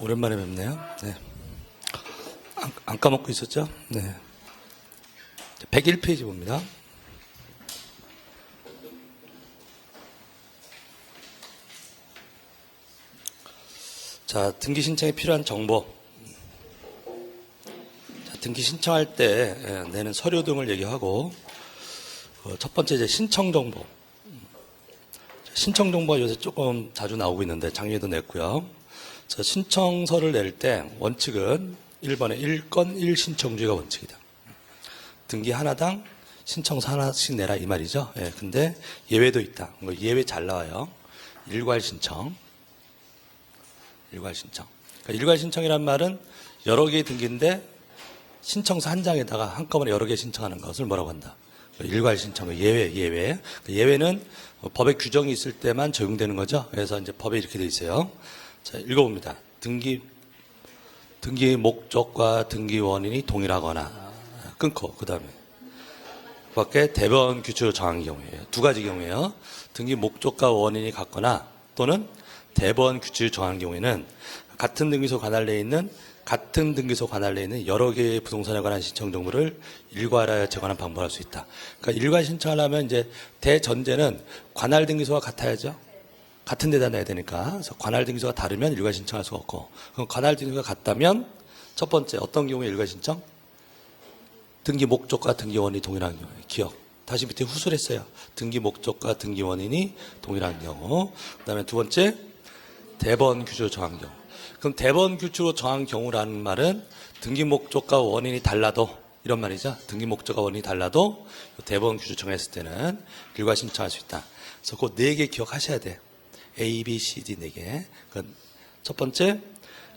오랜만에 뵙네요. 네. 안 까먹고 있었죠? 네. 101페이지 봅니다. 자, 등기 신청에 필요한 정보. 자, 등기 신청할 때 내는 서류 등을 얘기하고, 첫 번째 이제 신청 정보. 신청 정보가 요새 조금 자주 나오고 있는데 작년에도 냈고요. 저 신청서를 낼 때 원칙은 1번에 1건 1신청주의가 원칙이다. 등기 하나당 신청서 하나씩 내라 이 말이죠. 예, 근데 예외도 있다. 예외 잘 나와요. 일괄 신청. 일괄 신청. 그러니까 일괄 신청이란 말은 여러 개의 등기인데 신청서 한 장에다가 한꺼번에 여러 개 신청하는 것을 뭐라고 한다. 일괄 신청, 예외. 예외는 법에 규정이 있을 때만 적용되는 거죠. 그래서 이제 법에 이렇게 돼 있어요. 자, 읽어봅니다. 등기 목적과 등기 원인이 동일하거나 끊고 그 다음에 밖에 대법원 규칙으로 정한 경우에요. 두 가지 경우에요. 등기 목적과 원인이 같거나 또는 대법원 규칙을 정한 경우에는 같은 등기소 관할내에 있는 여러 개의 부동산에 관한 신청 정보를 일괄하여 제공하는 방법을 할 수 있다. 그러니까 일괄 신청하려면 이제 대전제는 관할 등기소가 같아야죠. 같은 데다 내야 되니까. 그래서 관할 등기소가 다르면 일괄 신청할 수가 없고. 그럼 관할 등기소가 같다면 첫 번째 어떤 경우에 일괄 신청? 등기 목적과 등기 원인이 동일한 경우에 기억. 다시 밑에 후술했어요. 등기 목적과 등기 원인이 동일한 경우. 그다음에 두 번째 대법원 규칙으로 정한 경우. 그럼 대법원 규칙으로 정한 경우라는 말은 등기 목적과 원인이 달라도 이런 말이죠. 등기 목적과 원인이 달라도 대법원 규칙 정했을 때는 일괄 신청할 수 있다. 그래서 그 4개 기억하셔야 돼. A, B, C, D 4개. 첫 번째,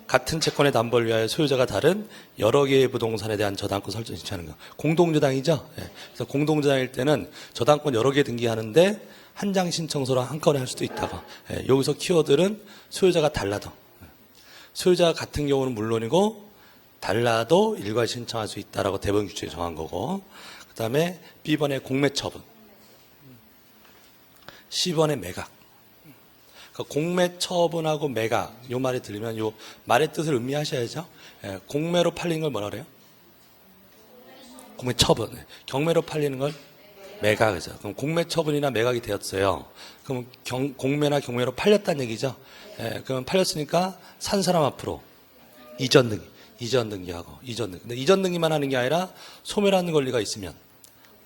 같은 채권의 담보를 위하여 소유자가 다른 여러 개의 부동산에 대한 저당권 설정 신청하는 거. 공동저당이죠. 그래서 공동저당일 때는 저당권 여러 개 등기하는데 한 장 신청서로 한꺼번에 할 수도 있다고. 여기서 키워드는 소유자가 달라도. 소유자가 같은 경우는 물론이고 달라도 일괄 신청할 수 있다라고 대법원 규칙에 정한 거고. 그 다음에 B번의 공매 처분. C번의 매각. 공매 처분하고 매각 이 말이 들리면 이 말의 뜻을 음미하셔야죠. 공매로 팔린 걸 뭐라 그래요? 공매 처분. 경매로 팔리는 걸 매각이죠. 그럼 공매 처분이나 매각이 되었어요. 그럼 공매나 경매로 팔렸다는 얘기죠. 그럼 팔렸으니까 산 사람 앞으로 이전 등기하고 이전 등기. 근데 이전 등기만 하는 게 아니라 소멸하는 권리가 있으면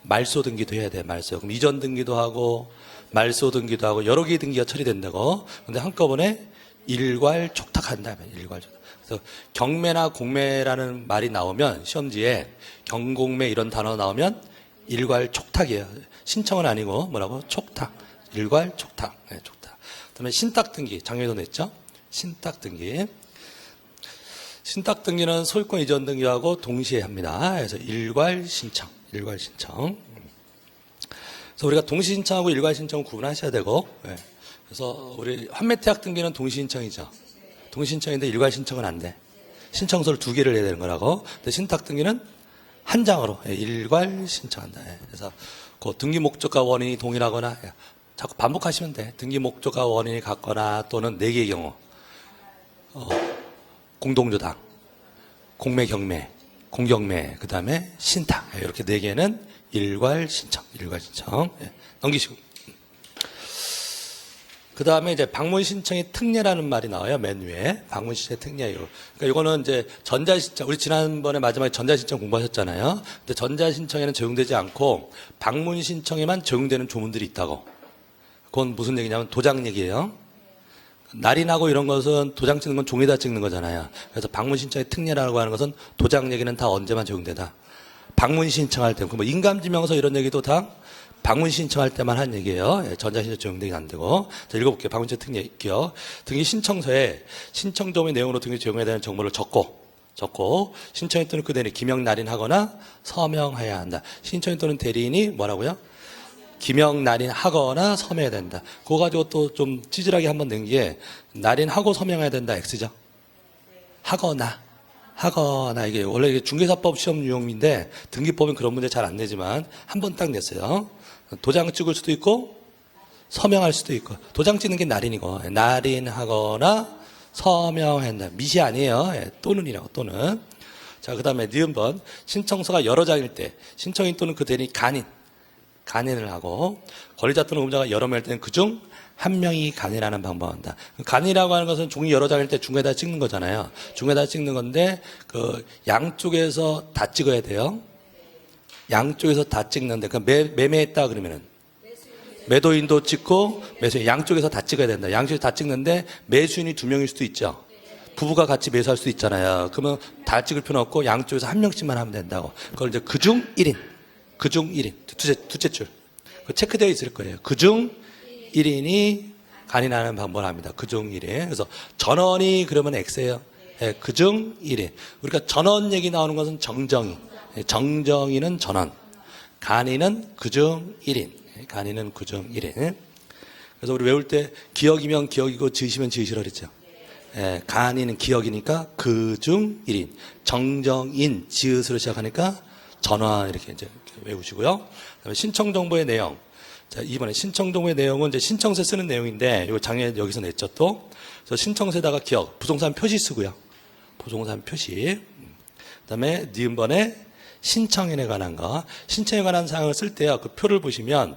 말소 등기도 해야 돼. 말소. 그럼 이전 등기도 하고 말소 등기도 하고 여러 개의 등기가 처리된다고. 근데 한꺼번에 일괄 촉탁한다면 일괄 촉탁. 그래서 경매나 공매라는 말이 나오면 시험지에 경공매 이런 단어 나오면 일괄 촉탁이에요. 신청은 아니고 뭐라고? 촉탁. 일괄 촉탁. 네, 촉탁. 그다음에 신탁 등기. 작년에도 냈죠? 신탁 등기. 신탁 등기는 소유권 이전 등기하고 동시에 합니다. 그래서 일괄 신청. 일괄 신청. 그래서 우리가 동시 신청하고 일괄 신청을 구분하셔야 되고, 그래서 우리 환매태약 등기는 동시 신청이죠. 동시 신청인데 일괄 신청은 안 돼. 신청서를 2개를 해야 되는 거라고. 근데 신탁 등기는 한 장으로 일괄 신청한다. 그래서 그 등기 목적과 원인이 동일하거나 자꾸 반복하시면 돼. 등기 목적과 원인이 같거나 또는 4개의 경우, 공동저당, 공매 경매, 공경매, 그 다음에 신탁. 이렇게 4개는 일괄 신청. 넘기시고. 그 다음에 이제 방문 신청의 특례라는 말이 나와요. 맨 위에. 방문 신청의 특례예요. 그러니까 이거는 이제 전자신청, 우리 지난번에 마지막에 전자신청 공부하셨잖아요. 근데 전자신청에는 적용되지 않고 방문 신청에만 적용되는 조문들이 있다고. 그건 무슨 얘기냐면 도장 얘기예요. 날인하고 이런 것은 도장 찍는 건 종이다 찍는 거잖아요. 그래서 방문 신청의 특례라고 하는 것은 도장 얘기는 다 언제만 적용되다. 방문 신청할 때, 뭐 인감지명서 이런 얘기도 다 방문 신청할 때만 한 얘기예요. 전자신청 적용되기 안 되고. 자, 읽어볼게요. 방문 신청 특례 있고요. 등기 신청서에 신청 조문의 내용으로 등기 적용해야 되는 정보를 적고 신청인 또는 그 대리인이 기명 날인하거나 서명해야 한다. 신청인 또는 대리인이 뭐라고요? 기명 날인하거나 서명해야 된다. 그거 가지고 또 좀 찌질하게 한번 낸 게 날인하고 서명해야 된다. X죠. 하거나 이게 원래 이게 중개사법 시험 유형인데 등기법은 그런 문제 잘 안 내지만 한 번 딱 냈어요. 도장 찍을 수도 있고 서명할 수도 있고. 도장 찍는 게 날인이고 날인하거나 서명한다. 미시 아니에요. 예, 또는이라고, 또는. 자, 그 다음에 니은번. 신청서가 여러 장일 때, 신청인 또는 그 대리 간인을 하고, 권리자 또는 의무자가 여러 명일 때는 그중 한 명이 간이라는 방법을 한다. 간이라고 하는 것은 종이 여러 장일 때 중에다 찍는 거잖아요. 중에다 찍는 건데, 그, 양쪽에서 다 찍어야 돼요. 양쪽에서 다 찍는데, 그 매매했다 그러면은, 매도인도 찍고, 매수인, 양쪽에서 다 찍어야 된다. 양쪽에서 다 찍는데, 매수인이 2명일 수도 있죠. 부부가 같이 매수할 수도 있잖아요. 그러면 다 찍을 필요는 없고, 양쪽에서 한 명씩만 하면 된다고. 그걸 이제 그중 1인. 그중 1인. 둘째 줄. 그 체크되어 있을 거예요. 그중 1인이 간인하는 방법을 합니다. 그중 1인. 그래서 전원이 그러면 X예요. 예, 그중 1인. 우리가 전원 얘기 나오는 것은 정정이. 예, 정정이는 전원. 간인은 그중 1인. 예, 간인은 그중 1인. 그래서 우리 외울 때 기억이면 기억이고 지으시면 지으시라 그랬죠. 예, 간인은 기억이니까 그중 1인. 정정인 지읒으로 시작하니까 전원 이렇게 이제 외우시고요. 그다음에 신청 정보의 내용. 자, 이번에 신청 정보의 내용은 이제 신청서에 쓰는 내용인데, 이거 작년에 여기서 냈죠, 또. 그래서 신청서에다가 기억, 부동산 표시 쓰고요. 부동산 표시. 그다음에 니은번에 신청인에 관한 거. 신청에 관한 사항을 쓸 때요, 그 표를 보시면,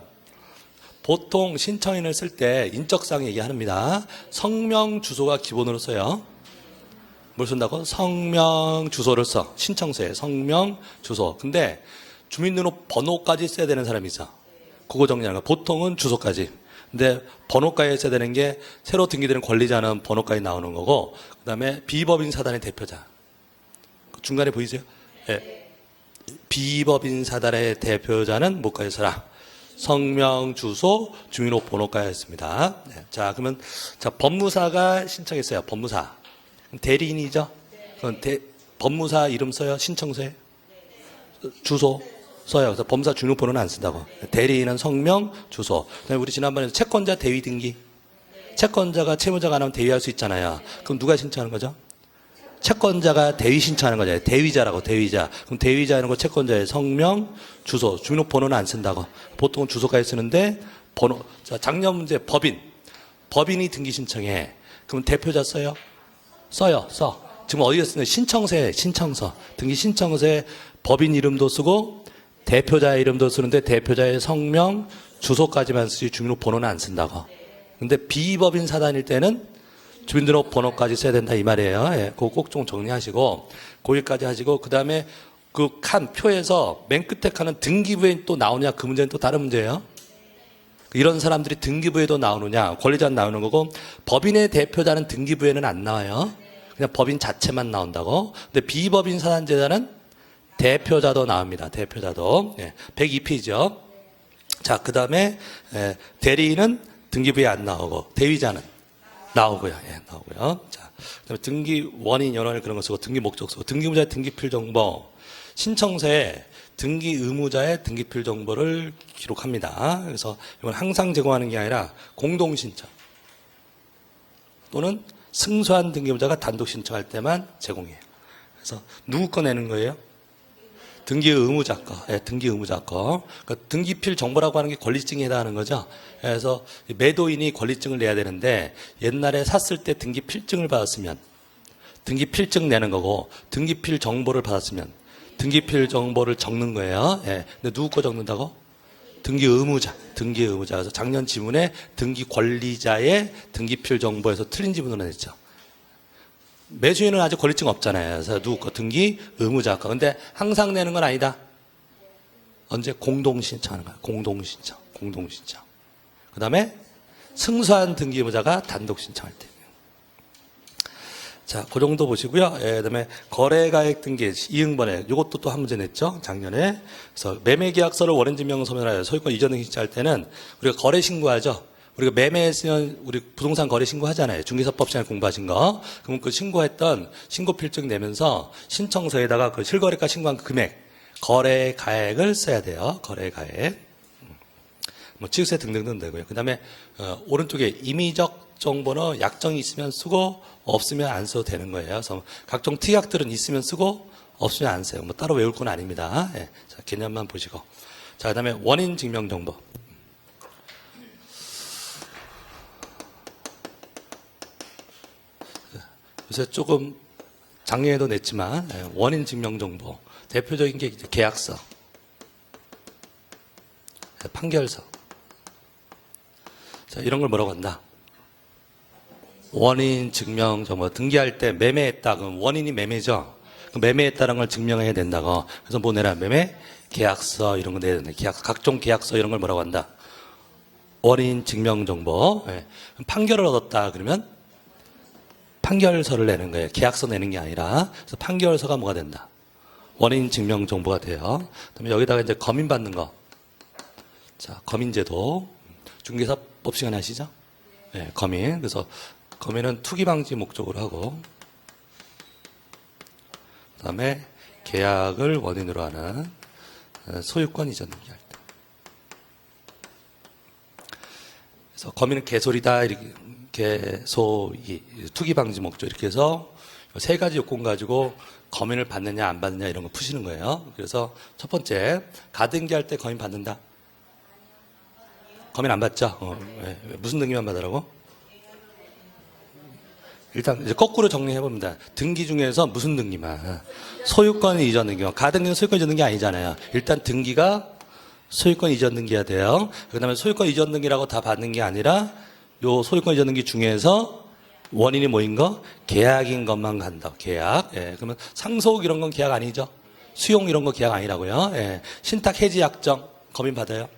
보통 신청인을 쓸 때 인적사항 얘기합니다. 성명, 주소가 기본으로 써요. 뭘 쓴다고? 성명, 주소를 써. 신청서에 성명, 주소. 근데 주민등록번호까지 써야 되는 사람이 있어. 그거 정리하는 거. 보통은 주소까지. 근데 번호까지 써야 되는 게 새로 등기되는 권리자는 번호까지 나오는 거고, 그 다음에 비법인 사단의 대표자. 중간에 보이세요? 네. 비법인 사단의 대표자는 뭐까지 써라? 성명, 주소, 주민등록번호까지 했습니다. 네. 자, 그러면, 자, 법무사가 신청했어요. 법무사. 대리인이죠? 그럼 법무사 이름 써요? 신청서에? 주소 써요. 그래서 법무사 주민번호는 안 쓴다고. 대리인은 성명, 주소. 그다음에 우리 지난번에 채권자 대위 등기. 채권자가 채무자가 안 하면 대위할 수 있잖아요. 그럼 누가 신청하는 거죠? 채권자가 대위 신청하는 거잖아요. 대위자라고, 대위자. 그럼 대위자는 거 채권자의 성명, 주소, 주민번호는 안 쓴다고. 보통은 주소까지 쓰는데 번호. 자, 작년 문제 법인이 등기 신청해. 그럼 대표자 써요? 써요. 지금 어디에 쓰는 신청서에, 신청서. 등기 신청서에 법인 이름도 쓰고 대표자의 이름도 쓰는데 대표자의 성명, 주소까지만 쓰지 주민등록번호는 안 쓴다고. 근데 비법인 사단일 때는 주민등록번호까지 써야 된다 이 말이에요. 예, 그거 꼭 좀 정리하시고 거기까지 하시고 그 다음에 그 칸 표에서 맨 끝에 칸은 등기부에 또 나오냐 그 문제는 또 다른 문제예요. 이런 사람들이 등기부에도 나오느냐 권리자는 나오는 거고 법인의 대표자는 등기부에는 안 나와요. 그냥 법인 자체만 나온다고. 근데 비법인 사단제자는 대표자도 나옵니다. 대표자도. 예, 102페이지요. 자, 그 다음에 대리인은 등기부에 안 나오고 대위자는 나오고요. 예, 나오고요. 자, 그다음에 등기 원인 연원을 그런 거 쓰고 등기 목적 쓰고 등기무자의 등기필 정보 신청서에 등기 의무자의 등기필 정보를 기록합니다. 그래서 이건 항상 제공하는 게 아니라 공동 신청 또는 승소한 등기부자가 단독 신청할 때만 제공해요. 그래서 누구 거 내는 거예요? 등기 의무자 거. 예, 등기 의무자 거. 그러니까 등기필 정보라고 하는 게 권리증에 해당하는 거죠. 그래서 매도인이 권리증을 내야 되는데 옛날에 샀을 때 등기필증을 받았으면 등기필증 내는 거고 등기필 정보를 받았으면 등기필 정보를 적는 거예요. 예. 근데 누구 거 적는다고? 등기 의무자. 그래서 작년 지문에 등기 권리자의 등기필 정보에서 틀린 지문으로 냈죠. 매수인은 아직 권리증 없잖아요. 그래서 누구 거? 등기 의무자 거. 근데 항상 내는 건 아니다. 언제? 공동신청하는 거야. 공동신청. 그 다음에 승소한 등기 의무자가 단독 신청할 때. 자, 그 정도 보시고요. 예, 그다음에 거래가액 등기 이응번에 이것도 또 한 문제 냈죠. 작년에. 그래서 매매계약서를 원인증명 서면하여 소유권 이전 등기 신청할 때는 우리가 거래 신고하죠. 우리가 매매했으면 우리 부동산 거래 신고하잖아요. 중개사법 시간에 공부하신 거. 그럼 그 신고했던 신고필증 내면서 신청서에다가 그 실거래가 신고한 그 금액, 거래가액을 써야 돼요. 거래가액. 뭐 취득세 등등등 되고요. 그 다음에 오른쪽에 임의적 정보는 약정이 있으면 쓰고 없으면 안 써도 되는 거예요. 그래서 각종 특약들은 있으면 쓰고 없으면 안 써요. 뭐 따로 외울 건 아닙니다. 예. 자, 개념만 보시고. 자, 그 다음에 원인 증명 정보. 그래서 조금 작년에도 냈지만 원인 증명 정보 대표적인 게 이제 계약서, 판결서. 자, 이런 걸 뭐라고 한다? 원인 증명 정보. 등기할 때 매매했다. 그럼 원인이 매매죠. 그럼 매매했다는 걸 증명해야 된다고. 그래서 뭐 내라? 매매 계약서 이런 거 내야 된다. 각종 계약서 이런 걸 뭐라고 한다? 원인 증명 정보. 판결을 얻었다 그러면 판결서를 내는 거예요. 계약서 내는 게 아니라. 그래서 판결서가 뭐가 된다? 원인 증명 정보가 돼요. 그다음에 여기다가 이제 검인 받는 거. 자, 검인제도. 중개사법 시간에 하시죠? 네, 검인. 그래서 검인은 투기 방지 목적으로 하고, 그다음에 계약을 원인으로 하는 소유권 이전 등기할 때. 그래서 검인은 개소리다, 이렇게 개소이, 투기 방지 목적 이렇게 해서 세 가지 요건 가지고 검인을 받느냐 안 받느냐 이런 거 푸시는 거예요. 그래서 첫 번째, 가등기할 때 검인 받는다. 검인 안 받죠? 네. 무슨 등기만 받으라고? 일단 이제 거꾸로 정리해 봅니다. 등기 중에서 무슨 등기만? 소유권 이전 등기만. 가등기는 소유권 이전 등기 아니잖아요. 일단 등기가 소유권 이전 등기가 돼요. 그다음에 소유권 이전 등기라고 다 받는 게 아니라 요 소유권 이전 등기 중에서 원인이 뭐인 거? 계약인 것만 간다. 계약. 예. 그러면 상속 이런 건 계약 아니죠? 수용 이런 거 계약 아니라고요. 예. 신탁 해지 약정 검인 받아요.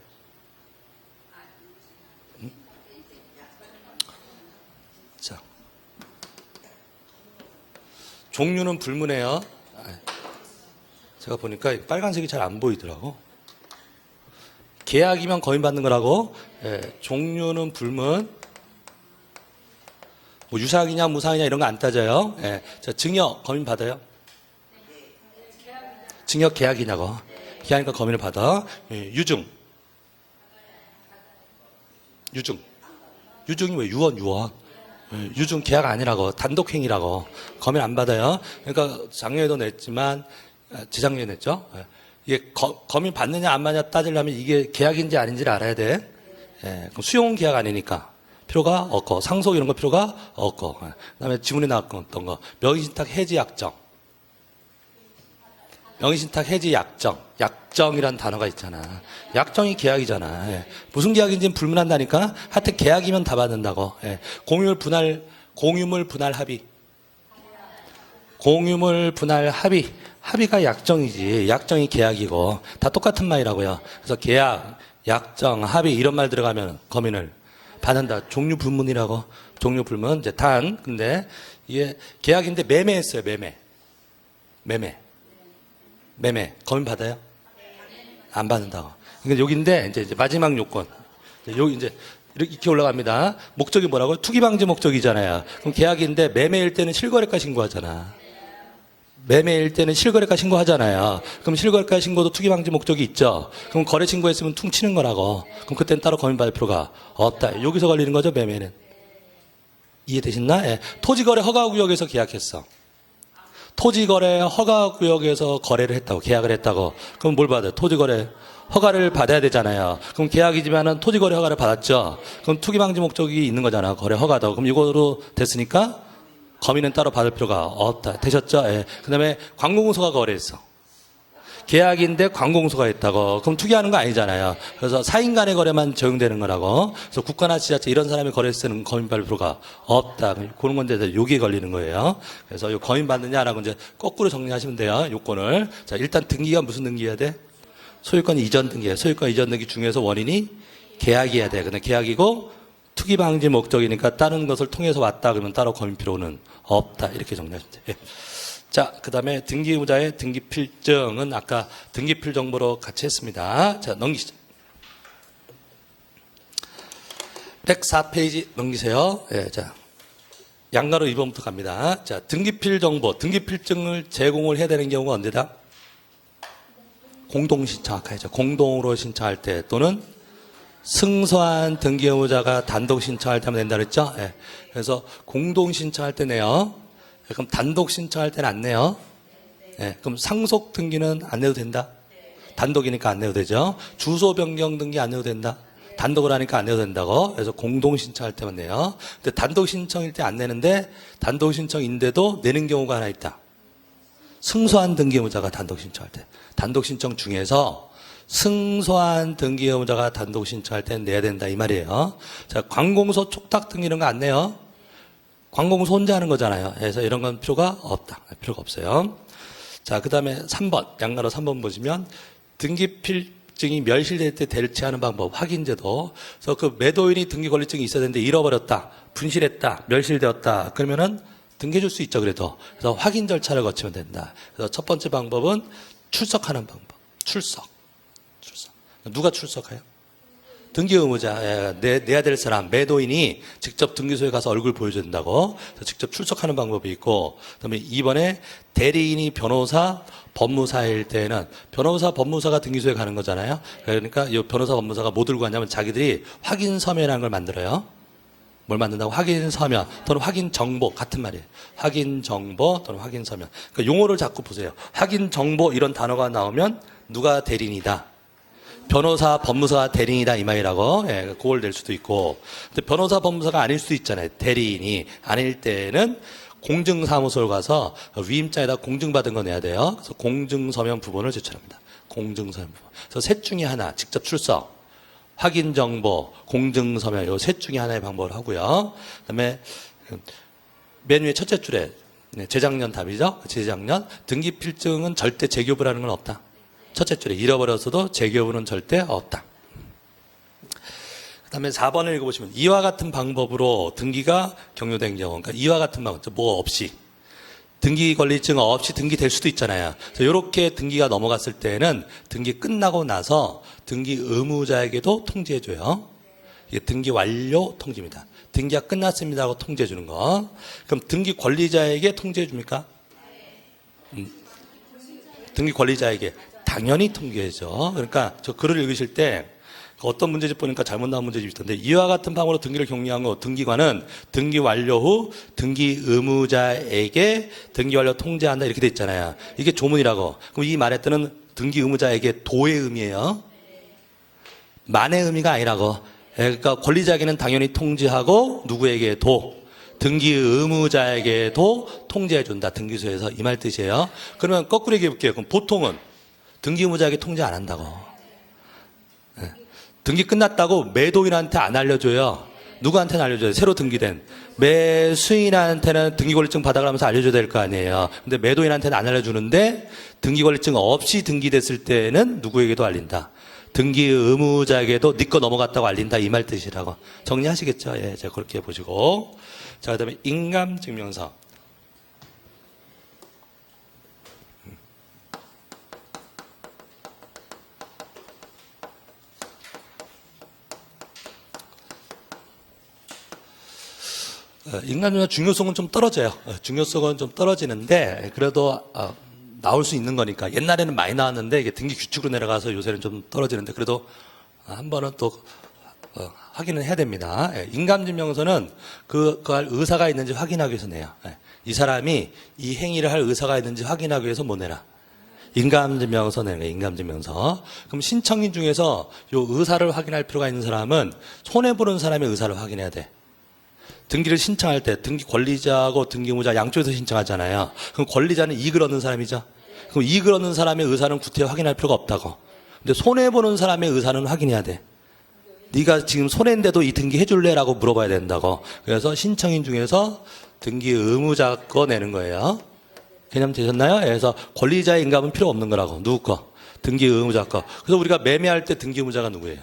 자. 종류는 불문해요. 제가 보니까 빨간색이 잘 안 보이더라고. 계약이면 검인 받는 거라고. 예. 종류는 불문. 뭐 유상이냐 무상이냐 이런 거 안 따져요. 예. 자, 증여 검인 받아요? 증여 계약이냐고. 계약이니까 검인을 받아. 예. 유증. 유증이 왜 유언. 예. 유증 계약 아니라고. 단독행위라고. 검인 안 받아요. 그러니까 작년에도 냈지만 재작년에 냈죠. 예. 이게 검인 받느냐 안 받느냐 따지려면 이게 계약인지 아닌지를 알아야 돼. 예. 그럼 수용 계약 아니니까. 필요가 없고, 상속 이런 거 필요가 없고, 그 다음에 지문에 나왔던 거, 명의신탁 해지 약정. 명의신탁 해지 약정. 약정이란 단어가 있잖아. 약정이 계약이잖아. 예. 무슨 계약인지는 불문한다니까? 하여튼 계약이면 다 받는다고. 예. 공유물 분할 합의. 공유물 분할 합의. 합의가 약정이지. 약정이 계약이고. 다 똑같은 말이라고요. 그래서 계약, 약정, 합의 이런 말 들어가면 검인을 받는다. 종류 불문이라고. 종류 불문. 이제 근데 이게 계약인데 매매했어요. 매매. 검인 받아요? 안 받는다고. 그러니까 여기인데 이제 마지막 요건. 여기 이제 이렇게 올라갑니다. 목적이 뭐라고요? 투기 방지 목적이잖아요. 그럼 계약인데 매매일 때는 실거래가 신고하잖아. 매매일 때는 실거래가 신고하잖아요. 그럼 실거래가 신고도 투기 방지 목적이 있죠. 그럼 거래 신고했으면 퉁치는 거라고. 그럼 그때는 따로 검인 받을 필요가 없다. 여기서 걸리는 거죠, 매매는. 이해되셨나? 예. 토지거래 허가구역에서 계약했어. 토지거래 허가구역에서 거래를 했다고, 계약을 했다고. 그럼 뭘 받아요? 토지거래 허가를 받아야 되잖아요. 그럼 계약이지만은 토지거래 허가를 받았죠. 그럼 투기 방지 목적이 있는 거잖아. 거래 허가도. 그럼 이거로 됐으니까 검인은 따로 받을 필요가 없다. 되셨죠? 예. 그 다음에 관공서가 거래했어. 계약인데 관공서가 했다고. 그럼 투기하는 거 아니잖아요. 그래서 사인 간의 거래만 적용되는 거라고. 그래서 국가나 지자체 이런 사람이 거래했을 때는 검인 받을 필요가 없다. 그런 건데 여기에 걸리는 거예요. 그래서 요 검인 받느냐라고 이제 거꾸로 정리하시면 돼요. 요건을. 자, 일단 등기가 무슨 등기해야 돼? 소유권 이전 등기예요. 소유권 이전 등기 중에서 원인이 계약이어야 돼. 근데 계약이고 투기 방지 목적이니까 다른 것을 통해서 왔다 그러면 따로 검인 필요는 없다. 이렇게 정리하시면 돼요. 예. 자, 그 다음에 등기의무자의 등기필증은 아까 등기필 정보로 같이 했습니다. 자, 넘기시죠. 104페이지 넘기세요. 예, 자, 양가로 2번부터 갑니다. 자, 등기필 정보, 등기필증을 제공을 해야 되는 경우가 언제다? 공동신청하죠. 공동으로 신청할 때 또는 승소한 등기의무자가 단독 신청할 때 하면 된다 그랬죠? 예. 그래서 공동 신청할 때 내요. 그럼 단독 신청할 때는 안 내요. 예. 그럼 상속 등기는 안 내도 된다? 단독이니까 안 내도 되죠. 주소 변경 등기 안 내도 된다? 단독으로 하니까 안 내도 된다고. 그래서 공동 신청할 때만 내요. 근데 단독 신청일 때 안 내는데 단독 신청인데도 내는 경우가 하나 있다. 승소한 등기의무자가 단독 신청할 때. 단독 신청 중에서 승소한 등기의무자가 단독 신청할 때는 내야 된다 이 말이에요. 자, 관공서 촉탁 등기 이런 거 안 내요. 관공서 혼자 하는 거잖아요. 그래서 이런 건 필요가 없다. 필요가 없어요. 자, 그 다음에 3번, 양가로 3번 보시면 등기필증이 멸실될 때 대체하는 방법, 확인제도. 그래서 그 매도인이 등기권리증이 있어야 되는데 잃어버렸다, 분실했다, 멸실되었다. 그러면은 등기해 줄 수 있죠, 그래도. 그래서 확인 절차를 거치면 된다. 그래서 첫 번째 방법은 출석하는 방법. 출석. 누가 출석해요? 등기 의무자, 내야 될 사람, 매도인이 직접 등기소에 가서 얼굴 보여줘야 된다고. 직접 출석하는 방법이 있고, 그 다음에 2번에 대리인이 변호사, 법무사일 때는 변호사, 법무사가 등기소에 가는 거잖아요. 그러니까 이 변호사, 법무사가 뭐 들고 가냐면 자기들이 확인 서면이라는 걸 만들어요. 뭘 만든다고? 확인 서면 또는 확인 정보 같은 말이에요. 확인 정보 또는 확인 서면. 그러니까 용어를 자꾸 보세요. 확인 정보 이런 단어가 나오면 누가 대리인이다. 변호사, 법무사, 대리인이다 이 말이라고. 예, 그걸 낼 수도 있고. 근데 변호사, 법무사가 아닐 수도 있잖아요. 대리인이 아닐 때는 공증사무소를 가서 위임장에다 공증받은 거 내야 돼요. 그래서 공증서면 부분을 제출합니다. 공증서면 부분. 그래서 셋 중에 하나 직접 출석, 확인 정보, 공증서면 요 셋 중에 하나의 방법을 하고요. 그다음에 맨 위에 첫째 줄에 재작년 답이죠. 재작년 등기필증은 절대 재교부라는 건 없다. 첫째 줄에 잃어버렸어도 재교부는 절대 없다. 그 다음에 4번을 읽어보시면 이와 같은 방법으로 등기가 경료된 경우, 그러니까 이와 같은 방법, 뭐 없이 등기 권리증 없이 등기될 수도 있잖아요. 그래서 이렇게 등기가 넘어갔을 때는 등기 끝나고 나서 등기 의무자에게도 통지해줘요. 이게 등기 완료 통지입니다. 등기가 끝났습니다 하고 통지해주는 거. 그럼 등기 권리자에게 통지해줍니까? 등기 권리자에게 당연히 통지해줘. 그러니까 저 글을 읽으실 때 어떤 문제집 보니까 잘못 나온 문제집이 있던데 이와 같은 방법으로 등기를 격리한 거 등기관은 등기 완료 후 등기 의무자에게 등기 완료 통지한다 이렇게 돼 있잖아요. 이게 조문이라고. 그럼 이 말의 뜻은 등기 의무자에게 도의 의미예요. 만의 의미가 아니라고. 그러니까 권리자에게는 당연히 통지하고 누구에게 도 등기 의무자에게도 통지해준다. 등기소에서 이 말 뜻이에요. 그러면 거꾸로 얘기해 볼게요. 그럼 보통은 등기 의무자에게 통지 안 한다고. 등기 끝났다고 매도인한테 안 알려줘요. 누구한테는 알려줘요? 새로 등기된 매수인한테는 등기권리증 받아가면서 알려줘야 될 거 아니에요. 근데 매도인한테는 안 알려주는데 등기권리증 없이 등기됐을 때는 누구에게도 알린다. 등기 의무자에게도 네 거 넘어갔다고 알린다 이 말 뜻이라고. 정리하시겠죠? 예, 자 그렇게 보시고. 자 그다음에 인감증명서. 인감증명서 중요성은 좀 떨어져요. 중요성은 좀 떨어지는데 그래도 나올 수 있는 거니까. 옛날에는 많이 나왔는데 이게 등기 규칙으로 내려가서 요새는 좀 떨어지는데 그래도 한 번은 또 확인을 해야 됩니다. 인감증명서는 그할 의사가 있는지 확인하기 위해서 내요. 이 사람이 이 행위를 할 의사가 있는지 확인하기 위해서 뭐 내라? 인감증명서 내는 거예요. 인감증명서. 그럼 신청인 중에서 요 의사를 확인할 필요가 있는 사람은 손해보는 사람의 의사를 확인해야 돼. 등기를 신청할 때 등기 권리자하고 등기 의무자 양쪽에서 신청하잖아요. 그럼 권리자는 이익을 얻는 사람이죠. 그럼 이익을 얻는 사람의 의사는 구태여 확인할 필요가 없다고. 근데 손해보는 사람의 의사는 확인해야 돼. 네가 지금 손해인데도 이 등기 해줄래라고 물어봐야 된다고. 그래서 신청인 중에서 등기 의무자 거 내는 거예요. 개념 되셨나요? 그래서 권리자의 인감은 필요 없는 거라고. 누구 거? 등기 의무자 거. 그래서 우리가 매매할 때 등기 의무자가 누구예요?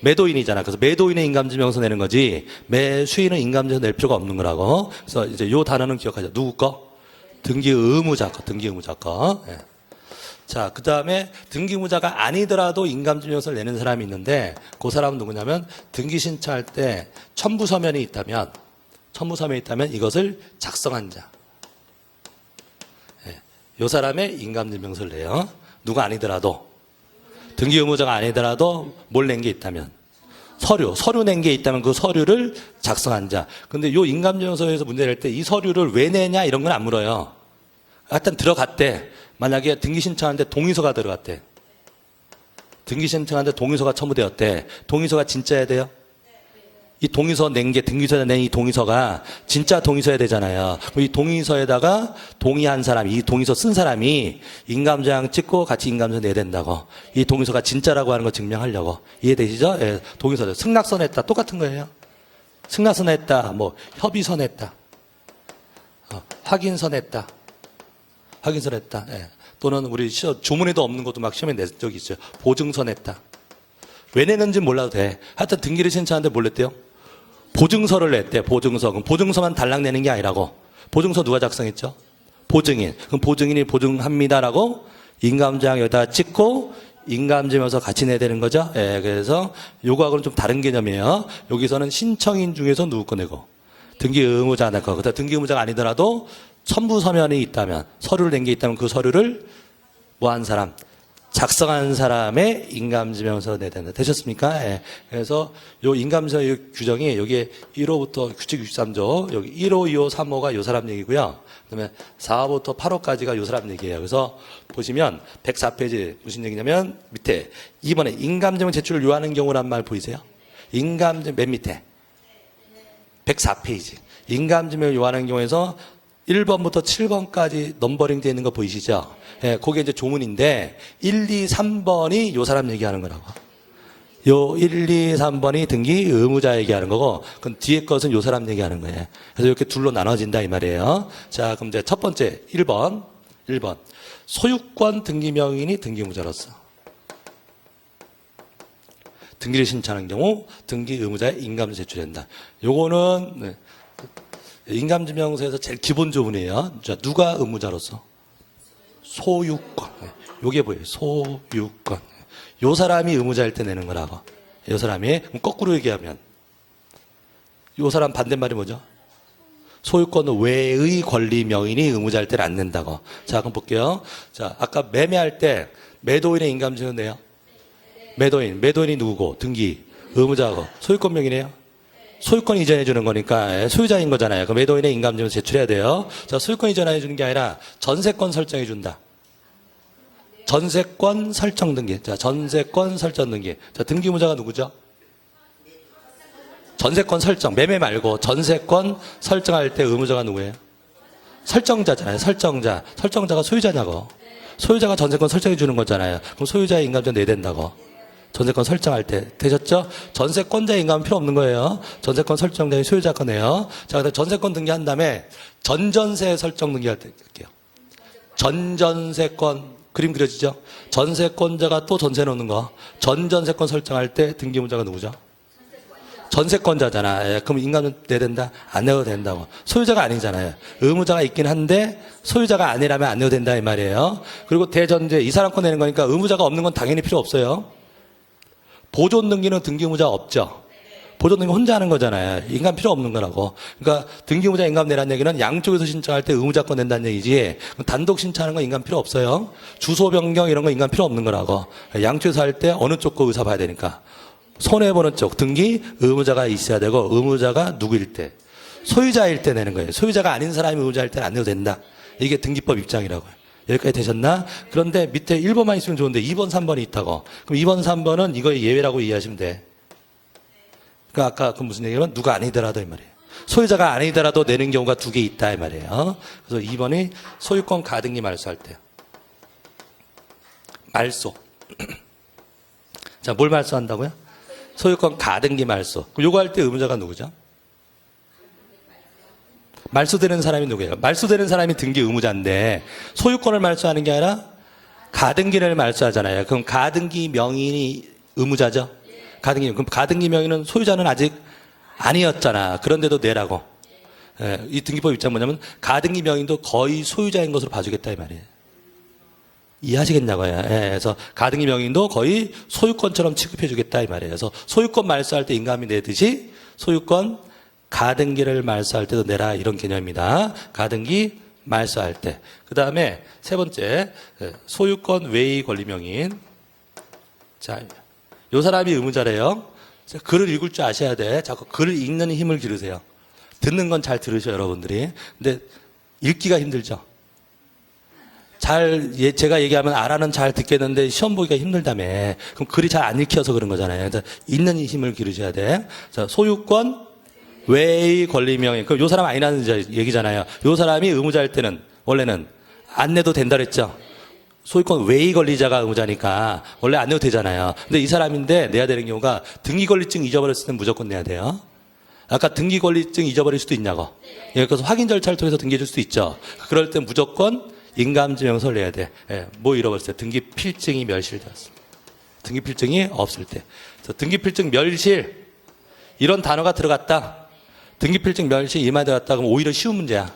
매도인이잖아. 그래서 매도인의 인감증명서 내는 거지 매수인은 인감증명서 낼 필요가 없는 거라고. 그래서 이제 요 단어는 기억하자. 누구 거? 등기 의무자 거. 등기 의무자 거. 예. 자, 그 다음에 등기 의무자가 아니더라도 인감증명서를 내는 사람이 있는데 그 사람은 누구냐면 등기 신청할 때 첨부서면이 있다면 이것을 작성한 자. 예. 요 사람의 인감증명서를 내요. 누가 아니더라도. 등기 의무자가 아니더라도 뭘 낸 게 있다면 서류 낸 게 있다면 그 서류를 작성한 자. 근데 요 인감증명서에서 문제 낼 때 이 서류를 왜 내냐 이런 건 안 물어요. 하여튼 들어갔대. 만약에 등기 신청하는데 동의서가 들어갔대. 등기 신청하는데 동의서가 첨부되었대. 동의서가 진짜야 돼요? 이 동의서 낸 게, 등기소에 낸 이 동의서가 진짜 동의서야 되잖아요. 이 동의서에다가 동의한 사람, 이 동의서 쓴 사람이 인감장 찍고 같이 인감서 내야 된다고. 이 동의서가 진짜라고 하는 거 증명하려고. 이해되시죠? 예, 동의서. 승낙서 냈다. 똑같은 거예요. 승낙서 냈다. 뭐, 협의서 냈다. 확인서 냈다. 확인서 냈다. 예. 또는 우리 조문에도 없는 것도 막 시험에 낸 적이 있어요. 보증서 냈다. 왜 내는지 몰라도 돼. 하여튼 등기를 신청하는데 뭘 냈대요? 보증서를 냈대. 보증서. 그럼 보증서만 달랑 내는 게 아니라고. 보증서 누가 작성했죠? 보증인. 그럼 보증인이 보증합니다라고 인감장 여기다 찍고 인감증명서 같이 내야 되는 거죠. 예, 그래서 요거하고는 좀 다른 개념이에요. 여기서는 신청인 중에서 누구 거 내고 등기 의무자 낼 거. 그다음 등기 의무자가 아니더라도 첨부 서면이 있다면, 서류를 낸 게 있다면 그 서류를 뭐 한 사람, 작성한 사람의 인감증명서 내야 된다. 되셨습니까? 예. 그래서 요 인감증 규정이 여기에 1호부터 규칙 63조, 여기 1호, 2호, 3호가 요 사람 얘기고요. 그다음에 4호부터 8호까지가 요 사람 얘기예요. 그래서 보시면 104페이지 무슨 얘기냐면 밑에 2번에 인감증명 제출을 요하는 경우란 말 보이세요? 인감증 맨 밑에 104페이지. 인감증명을 요하는 경우에서 1번부터 7번까지 넘버링 되어 있는 거 보이시죠? 예, 그게 이제 조문인데 1, 2, 3번이 요 사람 얘기하는 거라고. 요 1, 2, 3번이 등기 의무자 얘기하는 거고, 그럼 뒤에 것은 요 사람 얘기하는 거예요. 그래서 이렇게 둘로 나눠진다 이 말이에요. 자, 그럼 이제 첫 번째 1번. 소유권 등기 명인이 등기 의무자로서 등기를 신청하는 경우 등기 의무자의 인감증 제출된다. 요거는 네. 인감증명서에서 제일 기본 조문이에요. 자, 누가 의무자로서? 소유권. 요게 뭐예요? 소유권. 요 사람이 의무자일 때 내는 거라고. 요 사람이. 그럼 거꾸로 얘기하면 요 사람 반대말이 뭐죠? 소유권 외의 권리 명인이 의무자일 때를 안 낸다고. 자, 그럼 볼게요. 자, 아까 매매할 때 매도인의 인감증은 내요? 매도인이 누구고? 등기 의무자고. 소유권 명인이에요? 소유권 이전해 주는 거니까 소유자인 거잖아요. 그럼 매도인의 인감증을 제출해야 돼요. 자, 소유권 이전해 주는 게 아니라 전세권 설정해 준다. 전세권 설정 등기. 자, 전세권 설정 등기. 자, 등기 의무자가 누구죠? 전세권 설정. 매매 말고 전세권 설정할 때 의무자가 누구예요? 설정자잖아요. 설정자. 설정자가 소유자냐고. 소유자가 전세권 설정해 주는 거잖아요. 그럼 소유자의 인감증 내야 된다고. 전세권 설정할 때. 되셨죠? 전세권자의 인감은 필요 없는 거예요. 전세권 설정자의 소유자 거네요. 자, 그다음 전세권 등기한 다음에 전전세 설정 등기할 때 할게요. 전전세권 그림 그려지죠? 전세권자가 또 전세 놓는 거. 전전세권 설정할 때 등기 의무자가 누구죠? 전세권자잖아. 예, 그럼 인감은 내야 된다? 안 내도 된다고. 소유자가 아니잖아요. 의무자가 있긴 한데 소유자가 아니라면 안 내도 된다 이 말이에요. 그리고 대전제 이 사람 거 내는 거니까 의무자가 없는 건 당연히 필요 없어요. 보존 등기는 등기 의무자 없죠. 보존 등기 혼자 하는 거잖아요. 인감 필요 없는 거라고. 그러니까 등기 의무자 인감 내라는 얘기는 양쪽에서 신청할 때 의무자 거 낸다는 얘기지. 단독 신청하는 건 인감 필요 없어요. 주소 변경 이런 거 인감 필요 없는 거라고. 양쪽에서 할 때 어느 쪽 거 의사 봐야 되니까. 손해보는 쪽 등기 의무자가 있어야 되고 의무자가 누구일 때? 소유자일 때 내는 거예요. 소유자가 아닌 사람이 의무자일 때는 안 내도 된다. 이게 등기법 입장이라고요. 여기까지 되셨나? 그런데 밑에 1번만 있으면 좋은데 2번, 3번이 있다고. 그럼 2번, 3번은 이거의 예외라고 이해하시면 돼. 그러니까 아까 그 무슨 얘기냐면 누가 아니더라도 이 말이에요. 소유자가 아니더라도 내는 경우가 두 개 있다 이 말이에요. 그래서 2번이 소유권 가등기 말소할 때. 말소. 자, 뭘 말소한다고요? 소유권 가등기 말소. 그럼 요거 할 때 의무자가 누구죠? 말소되는 사람이 누구예요? 말소되는 사람이 등기 의무자인데 소유권을 말소하는 게 아니라 가등기를 말소하잖아요. 그럼 가등기 명인이 의무자죠? 그럼 가등기 명인은 소유자는 아직 아니었잖아. 그런데도 내라고. 예, 이 등기법 입장 뭐냐면 가등기 명인도 거의 소유자인 것으로 봐주겠다 이 말이에요. 이해하시겠냐고요. 예, 그래서 가등기 명인도 거의 소유권처럼 취급해주겠다 이 말이에요. 그래서 소유권 말소할 때 인감이 내듯이 소유권 가등기를 말소할 때도 내라 이런 개념입니다. 가등기 말소할 때. 그 다음에 세 번째 소유권 외의 권리명인. 자, 요 사람이 의무자래요. 글을 읽을 줄 아셔야 돼. 자꾸 글을 읽는 힘을 기르세요. 듣는 건 잘 들으셔 여러분들이. 근데 읽기가 힘들죠. 제가 얘기하면 알아는 잘 듣겠는데 시험 보기가 힘들다며. 그럼 글이 잘 안 읽혀서 그런 거잖아요. 그래서 있는 힘을 기르셔야 돼. 자, 소유권 외의 권리명의. 그럼 요 사람 아니라는 얘기잖아요. 요 사람이 의무자일 때는 원래는 안 내도 된다 그랬죠. 소유권 외의 권리자가 의무자니까 원래 안 내도 되잖아요. 근데 이 사람인데 내야 되는 경우가 등기권리증 잊어버렸을 때는 무조건 내야 돼요. 아까 등기권리증 잊어버릴 수도 있냐고. 예, 그래서 확인 절차를 통해서 등기해 줄 수도 있죠. 그럴 때 무조건 인감증명서를 내야 돼. 예, 뭐 잃어버렸어요? 등기필증이 멸실되었습니다. 등기필증이 없을 때. 등기필증 멸실 이런 단어가 들어갔다. 등기필증 멸실 이 말 들어갔다 그러면 오히려 쉬운 문제야.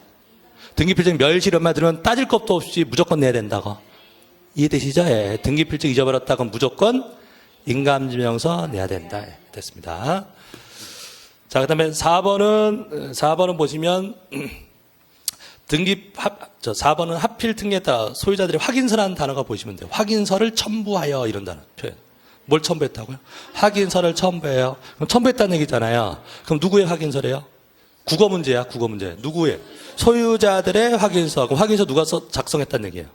등기필증 멸실 이런 말 들으면 따질 것도 없이 무조건 내야 된다고. 이해되시죠? 예, 등기필증 잊어버렸다 그럼 무조건 인감증명서 내야 된다. 예, 됐습니다. 자, 그 다음에 4번은 보시면, 4번은 하필 등기에 따라 소유자들이 확인서라는 단어가 보시면 돼요. 확인서를 첨부하여 이런 단어 표현. 뭘 첨부했다고요? 확인서를 첨부해요. 그럼 첨부했다는 얘기잖아요. 그럼 누구의 확인서래요? 국어 문제야, 국어 문제. 누구의? 소유자들의 확인서. 그럼 확인서 누가 작성했다는 얘기예요?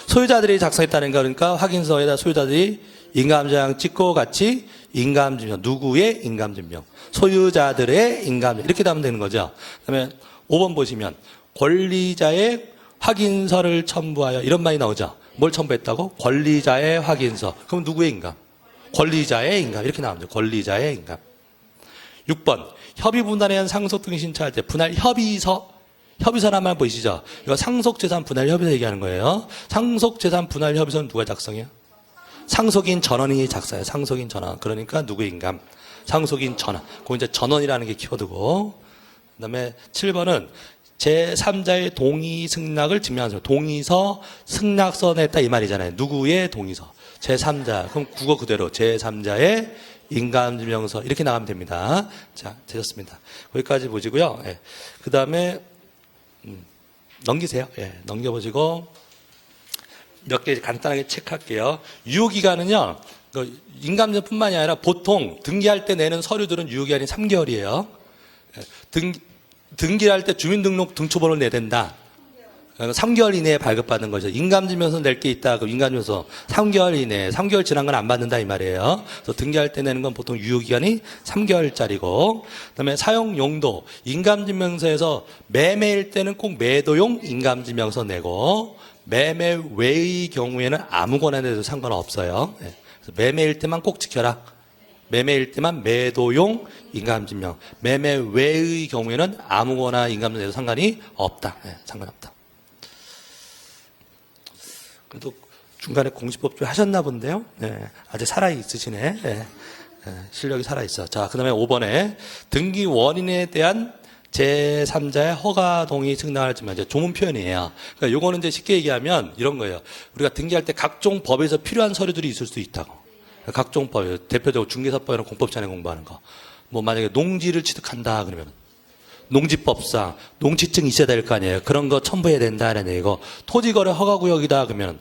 소유자들이 작성했다는 거 그러니까 확인서에다 소유자들이 인감증명 찍고 같이 인감증명. 누구의 인감증명? 소유자들의 인감증명. 이렇게 하면 되는 거죠. 그 다음에 5번 보시면 권리자의 확인서를 첨부하여 이런 말이 나오죠. 뭘 첨부했다고? 권리자의 확인서. 그럼 누구의 인감? 권리자의 인감. 이렇게 나옵니다. 권리자의 인감. 6번 협의 분할에 의한 상속 등기 신청할 때 분할 협의서. 협의서란 말 보이시죠? 이거 상속재산 분할 협의서 얘기하는 거예요. 상속재산 분할 협의서는 누가 작성해요? 상속인 전원이 작성해요. 상속인 전원. 그러니까 누구의 인감? 상속인 전원. 그 이제 전원이라는 게 키워드고. 그다음에 7번은 제3자의 동의 승낙을 증명하는 동의서 승낙서 냈다 이 말이잖아요. 누구의 동의서? 제3자. 그럼 국어 그대로 제3자의 인감증명서 이렇게 나가면 됩니다. 자, 되셨습니다. 거기까지 보시고요. 예. 그다음에 넘기세요. 예, 넘겨보시고 몇 개 간단하게 체크할게요. 유효기간은요. 인감증뿐만이 아니라 보통 등기할 때 내는 서류들은 유효기간이 3개월이에요. 등기를 할 때 주민등록 등초번호를 내야 된다. 3개월 이내에 발급받는 거죠. 인감증명서 낼 게 있다. 그 인감증명서 3개월 이내에 3개월 지난 건 안 받는다 이 말이에요. 그래서 등기할 때 내는 건 보통 유효기간이 3개월짜리고 그다음에 사용 용도 인감증명서에서 매매일 때는 꼭 매도용 인감증명서 내고 매매 외의 경우에는 아무거나 내도 상관없어요. 그래서 매매일 때만 꼭 지켜라. 매매일 때만 매도용 인감증명. 매매 외의 경우에는 아무거나 인감증명 내도 상관이 없다. 상관없다. 그래도 중간에 공시법 하셨나 본데요. 아직 살아있으시네. 실력이 살아있어. 자, 그 다음에 5번에 등기 원인에 대한 제3자의 허가 동의 승낙을 지만 이제 조문 표현이에요. 그러니까 요거는 이제 쉽게 얘기하면 이런 거예요. 우리가 등기할 때 각종 법에서 필요한 서류들이 있을 수 있다고. 각종 법, 대표적으로 중개사법이나 공법전에 공부하는 거. 뭐 만약에 농지를 취득한다 그러면 농지법상 농지증 있어야 될 거 아니에요. 그런 거 첨부해야 된다 이런 얘기고 토지거래 허가구역이다 그러면